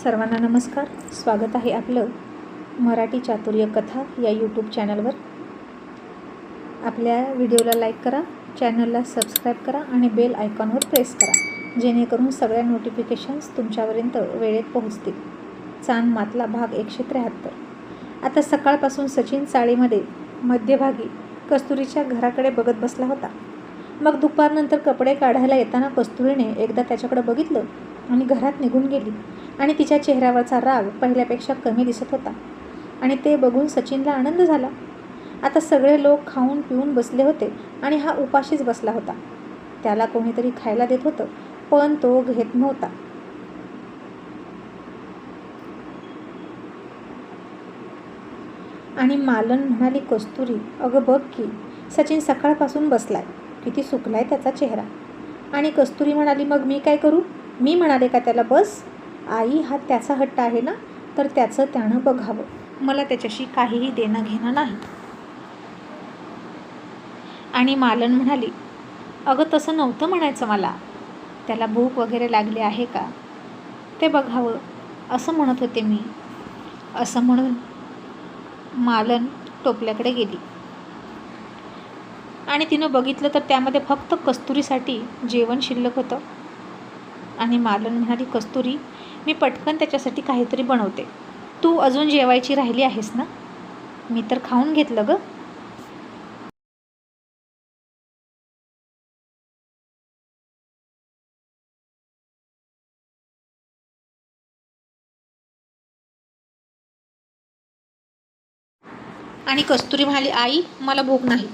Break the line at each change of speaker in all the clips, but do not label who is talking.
सर्वांना नमस्कार. स्वागत आहे आपलं मराठी चातुर्य कथा या यूट्यूब चॅनलवर. आपल्या व्हिडिओला लाईक करा, चॅनलला सबस्क्राईब करा आणि बेल आयकॉनवर प्रेस करा, जेणेकरून सगळ्या नोटिफिकेशन्स तुमच्यापर्यंत वेळेत पोहोचतील. चांद मातला भाग 173. आता सकाळपासून सचिन चाळीमध्ये मध्यभागी कस्तुरीच्या घराकडे बघत बसला होता. मग दुपारनंतर कपडे काढायला येताना कस्तुरीने एकदा त्याच्याकडे बघितलं आणि घरात निघून गेली. आणि तिच्या चेहऱ्यावरचा राग पहिल्यापेक्षा कमी दिसत होता आणि ते बघून सचिनला आनंद झाला. आता सगळे लोक खाऊन पिऊन बसले होते आणि हा उपाशीच बसला होता. त्याला कोणीतरी खायला देत होतं, पण तो घेत नव्हता. आणि मालन म्हणाली, कस्तुरी, अगं बघ की सचिन सकाळपासून बसलाय, किती सुकलाय त्याचा चेहरा. आणि कस्तुरी म्हणाली, मग मी काय करू? मी म्हणाले का त्याला बस? आई, हा त्याचा हट्ट आहे ना, तर त्याचं त्यानं बघावं. मला त्याच्याशी काहीही देणं घेणं नाही. आणि मालन म्हणाली, अगं तसं नव्हतं म्हणायचं मला. त्याला भूक वगैरे लागली आहे का ते बघावं असं म्हणत होते मी. असं म्हणून मालन टोपल्याकडे गेली आणि तिनं बघितलं तर त्यामध्ये फक्त कस्तुरीसाठी जेवण शिल्लक होतं. आणि मालन म्हणाली, कस्तुरी, मी पटकन त्याच्यासाठी काहीतरी बनवते. तू अजून जेवायची राहिली आहेस ना? मी तर खाऊन घेतलं गं. आणि कस्तुरी म्हणाली, आई, मला भूक नाही.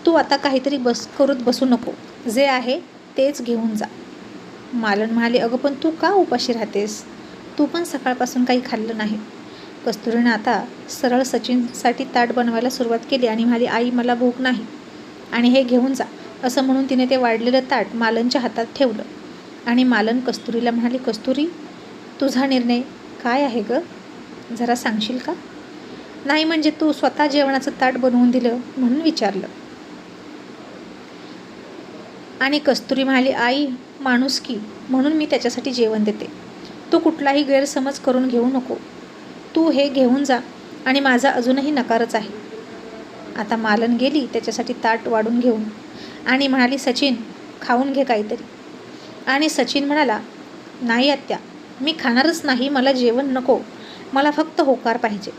तू आता काहीतरी करत बसू नको. जे आहे तेच घेऊन जा. मालन म्हणाली, अगं पण तू का उपाशी राहतेस? तू पण सकाळपासून काही खाल्लं नाही. कस्तुरीनं आता सरळ सचिनसाठी ताट बनवायला सुरुवात केली आणि म्हणाली, आई, मला भूक नाही आणि हे घेऊन जा. असं म्हणून तिने ते वाढलेलं ताट मालनच्या हातात ठेवलं. आणि मालन कस्तुरीला म्हणाली, कस्तुरी, तुझा निर्णय काय आहे गं? जरा सांगशील का? नाही म्हणजे तू स्वतः जेवणाचं ताट बनवून दिलं म्हणून विचारलं. आणि कस्तुरी म्हणाली, आई, माणुसकी म्हणून मी त्याच्यासाठी जेवण देते. तू कुठलाही गैरसमज करून घेऊ नको. तू हे घेऊन जा. आणि माझा अजूनही नकारच आहे. आता मालन गेली त्याच्यासाठी ताट वाढून घेऊन आणि म्हणाली, सचिन, खाऊन घे काहीतरी. आणि सचिन म्हणाला, नाही आत्या, मी खाणारच नाही. मला जेवण नको. मला फक्त होकार पाहिजे.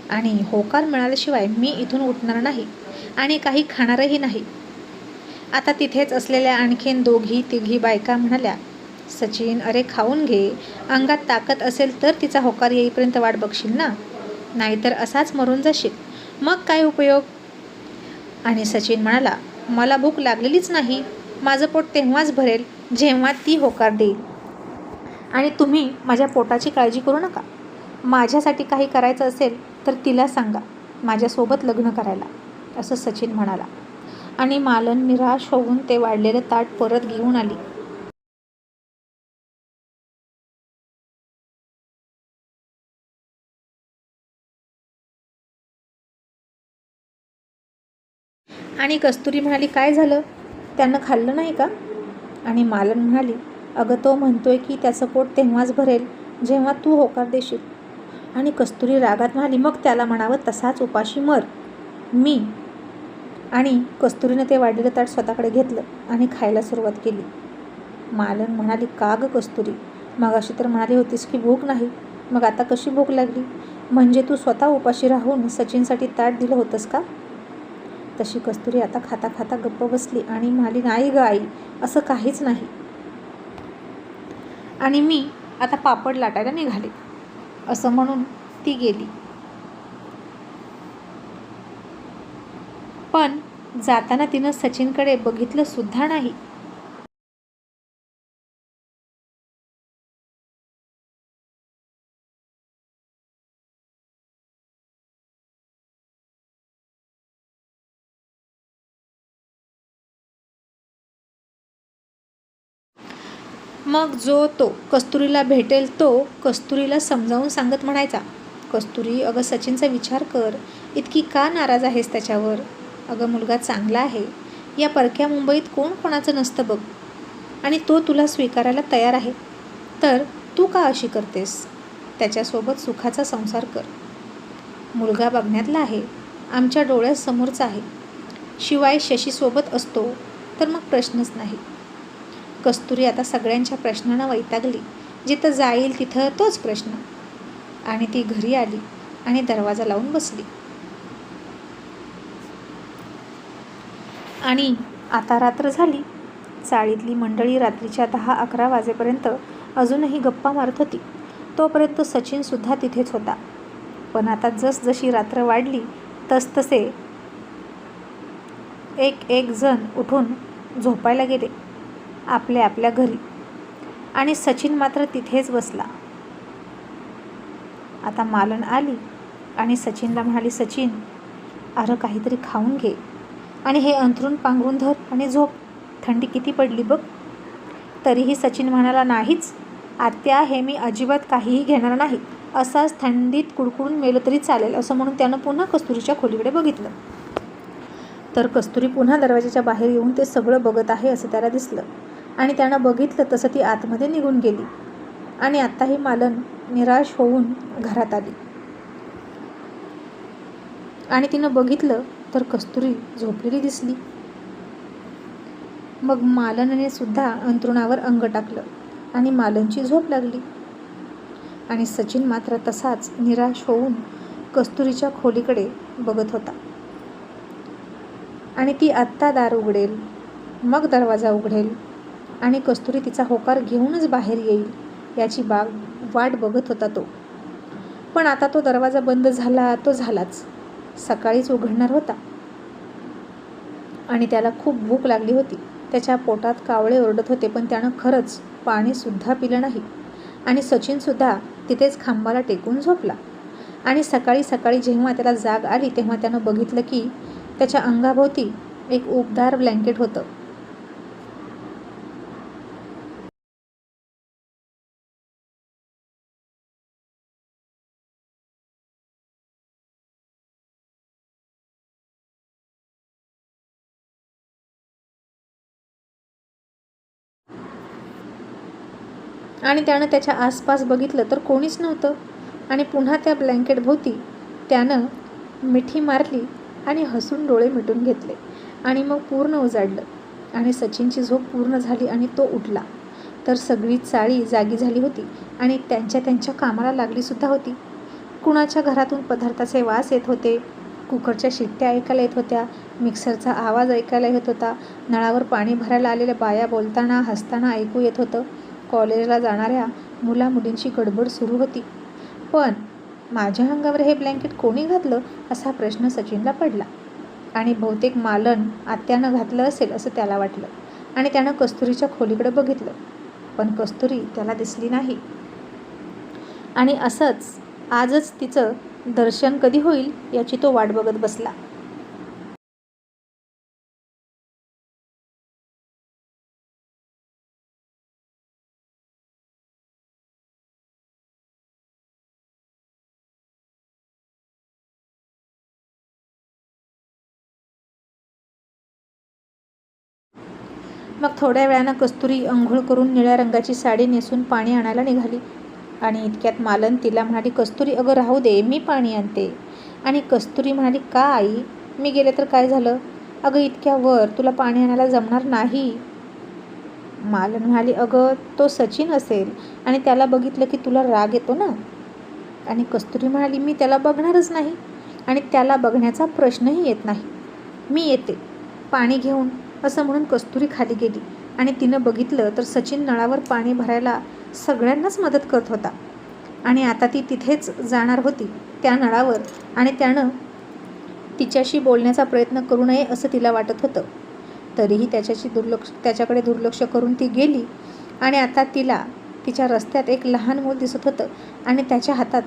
आणि होकार मिळाल्याशिवाय मी इथून उठणार नाही आणि काही खाणारही नाही. आता तिथेच असलेल्या आणखीन 2-3 बायका म्हणाल्या, सचिन, अरे खाऊन घे. अंगात ताकद असेल तर तिचा होकार येईपर्यंत वाट बघशील ना, नाहीतर असाच मरून जाशील. मग काय उपयोग? आणि सचिन म्हणाला, मला भूक लागलेलीच नाही. माझं पोट तेव्हाच भरेल जेव्हा ती होकार देईल. आणि तुम्ही माझ्या पोटाची काळजी करू नका. माझ्यासाठी काही करायचं असेल तर तिला सांगा माझ्यासोबत लग्न करायला, असं सचिन म्हणाला. आणि मालन निराश होऊन ते वाढलेलं ताट परत घेऊन आली. आणि कस्तुरी म्हणाली, काय झालं? त्यानं खाल्लं नाही का? आणि मालन म्हणाली, अगं तो म्हणतोय की त्याचं पोट तेव्हाच भरेल जेव्हा तू होकार देशील. आणि कस्तुरी रागात म्हणाली, मग त्याला म्हणावं तसाच उपाशी मर. मी. आणि कस्तुरीनं ते वाढलेलं ताट स्वतःकडे घेतलं आणि खायला सुरुवात केली. मालन म्हणाली, का गं कस्तुरी, मगाशी तर म्हणाली होतीस की भूक नाही, मग आता कशी भूक लागली? म्हणजे तू स्वतः उपाशी राहून सचिनसाठी ताट दिलं होतंस का? तशी कस्तुरी आता खाता खाता गप्प बसली आणि म्हणाली, नाही गं आई, असं काहीच नाही. आणि मी आता पापड लाटायला निघाले. असं म्हणून ती गेली. पण जाताना तिनं सचिनकडे बघितलं सुद्धा नाही. मग जो तो कस्तुरीला भेटेल तो कस्तुरीला समजावून सांगत म्हणायचा, कस्तुरी, अगं सचिनचा विचार कर. इतकी का नाराज आहेस त्याच्यावर? अगं मुलगा चांगला आहे. या परक्या मुंबईत कोण कोणाचं नसतं बघ. आणि तो तुला स्वीकारायला तयार आहे. तर तू का अशी करतेस? त्याच्यासोबत सुखाचा संसार कर. मुलगा बघण्यातला आहे, आमच्या डोळ्यासमोरचा आहे. शिवाय शशीसोबत असतो तर मग प्रश्नच नाही. कस्तुरी आता सगळ्यांच्या प्रश्नांना वैतागली. जिथं जाईल तिथं तोच प्रश्न. आणि ती घरी आली आणि दरवाजा लावून बसली. आणि आता रात्र झाली. चाळीतली मंडळी रात्रीच्या 10-11 वाजेपर्यंत अजूनही गप्पा मारत होती. तोपर्यंत सचिनसुद्धा तिथेच होता. पण आता जसजशी रात्र वाढली तसतसे एक जण उठून झोपायला गेले आपल्या आपल्या घरी. आणि सचिन मात्र तिथेच बसला. आता मालन आली आणि सचिनला म्हणाली, सचिन, अरे काहीतरी खाऊन घे आणि हे अंथरूण पांघरून धर आणि झोप. थंडी किती पडली बघ. तरीही सचिन म्हणाला, नाहीच आत्या, हे मी अजिबात काहीही घेणार नाही. असाच थंडीत कुडकुडून मेलं तरी चालेल, असं म्हणून त्यानं पुन्हा कस्तुरीच्या खोलीकडे बघितलं. तर कस्तुरी पुन्हा दरवाजाच्या बाहेर येऊन ते सगळं बघत आहे असं त्याला दिसलं. आणि त्यानं बघितलं तसं ती आतमध्ये निघून गेली. आणि आत्ताही मालन निराश होऊन घरात आली. आणि तिनं बघितलं तर कस्तुरी झोपलेली दिसली. मग मालनने सुद्धा अंथरुणावर अंग टाकलं आणि मालनची झोप लागली. आणि सचिन मात्र तसाच निराश होऊन कस्तुरीच्या खोलीकडे बघत होता. आणि ती आत्ता दार उघडेल, मग दरवाजा उघडेल आणि कस्तुरी तिचा होकार घेऊनच बाहेर येईल याची वाट बघत होता तो. पण आता तो दरवाजा बंद झाला तो झालाच. सकाळीच उघडणार होता. आणि त्याला खूप भूक लागली होती. त्याच्या पोटात कावळे ओरडत होते, पण त्यानं खरंच पाणीसुद्धा पिलं नाही. आणि सचिनसुद्धा तिथेच खांबाला टेकून झोपला. आणि सकाळी सकाळी जेव्हा त्याला जाग आली तेव्हा त्यानं बघितलं की त्याच्या अंगाभोवती एक उबदार ब्लँकेट होतं. आणि त्यानं त्याच्या आसपास बघितलं तर कोणीच नव्हतं. आणि पुन्हा त्या ब्लँकेटभोवती त्यानं मिठी मारली आणि हसून डोळे मिटून घेतले. आणि मग पूर्ण उजाडलं. आणि सचिनची झोप पूर्ण झाली आणि तो उठला तर सगळी चाळी जागी झाली होती आणि त्यांच्या कामाला लागलीसुद्धा होती. कुणाच्या घरातून पदार्थाचे वास येत होते, कुकरच्या शिट्ट्या ऐकायला येत होत्या, मिक्सरचा आवाज ऐकायला येत होता, नळावर पाणी भरायला आलेल्या बाया बोलताना हसताना ऐकू येत होतं. कॉलेजला जाणाऱ्या मुलामुलींची गडबड सुरू होती. पण माझ्या अंगावर हे ब्लँकेट कोणी घातलं असा प्रश्न सचिनला पडला. आणि बहुतेक मालन आत्यानं घातलं असेल असं त्याला वाटलं. आणि त्यानं कस्तुरीच्या खोलीकडे बघितलं, पण कस्तुरी त्याला दिसली नाही. आणि असंच आजच तिचं दर्शन कधी होईल याची तो वाट बघत बसला. मग थोड्या वेळानं कस्तुरी अंघोळ करून निळ्या रंगाची साडी नेसून पाणी आणायला निघाली. आणि इतक्यात मालन तिला म्हणाली, कस्तुरी, अगं राहू दे, मी पाणी आणते. आणि कस्तुरी म्हणाली, का आई, मी गेले तर काय झालं? अगं इतक्या वर तुला पाणी आणायला जमणार नाही. मालन म्हणाली, अगं तो सचिन असेल आणि त्याला बघितलं की तुला राग येतो ना. आणि कस्तुरी म्हणाली, मी त्याला बघणारच नाही आणि त्याला बघण्याचा प्रश्नही येत नाही. मी येते पाणी घेऊन, असं म्हणून कस्तुरी खाली गेली. आणि तिनं बघितलं तर सचिन नळावर पाणी भरायला सगळ्यांनाच मदत करत होता. आणि आता ती तिथेच जाणार होती त्या नळावर. आणि त्यानं तिच्याशी बोलण्याचा प्रयत्न करू नये असं तिला वाटत होतं. तरीही त्याच्याकडे दुर्लक्ष करून ती गेली. आणि आता तिला तिच्या रस्त्यात एक लहान मूल दिसत होतं आणि त्याच्या हातात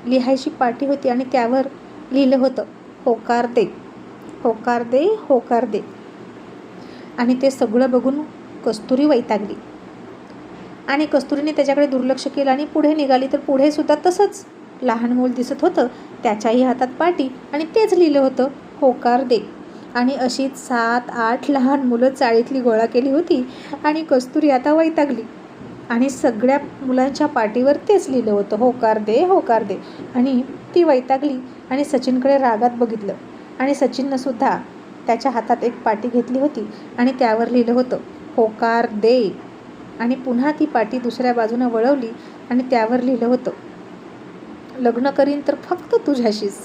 लिहायची पाटी होती आणि त्यावर लिहिलं होतं, होकार दे, होकार दे, होकार दे. आणि ते सगळं बघून कस्तुरी वैतागली. आणि कस्तुरीने त्याच्याकडे दुर्लक्ष केलं आणि पुढे निघाली तर पुढे सुद्धा तसंच लहान मूल दिसत होतं, त्याच्याही हातात पाटी आणि तेच लिहिलं होतं, होकार दे. आणि अशीच 7-8 लहान मुलं चाळीतली गोळा केली होती. आणि कस्तुरी आता वैतागली आणि सगळ्या मुलांच्या पाटीवर तेच लिहिलं होतं, होकार दे, होकार दे. आणि ती वैतागली आणि सचिनकडे रागात बघितलं. आणि सचिननं सुद्धा त्याच्या हातात एक पाटी घेतली होती आणि त्यावर लिहिलं होतं, होकार दे. आणि पुन्हा ती पाटी दुसऱ्या बाजूनं वळवली आणि त्यावर लिहिलं होतं, लग्न करीन तर फक्त तुझ्याशीच.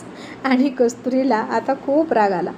आणि कस्तुरीला आता खूप राग आला.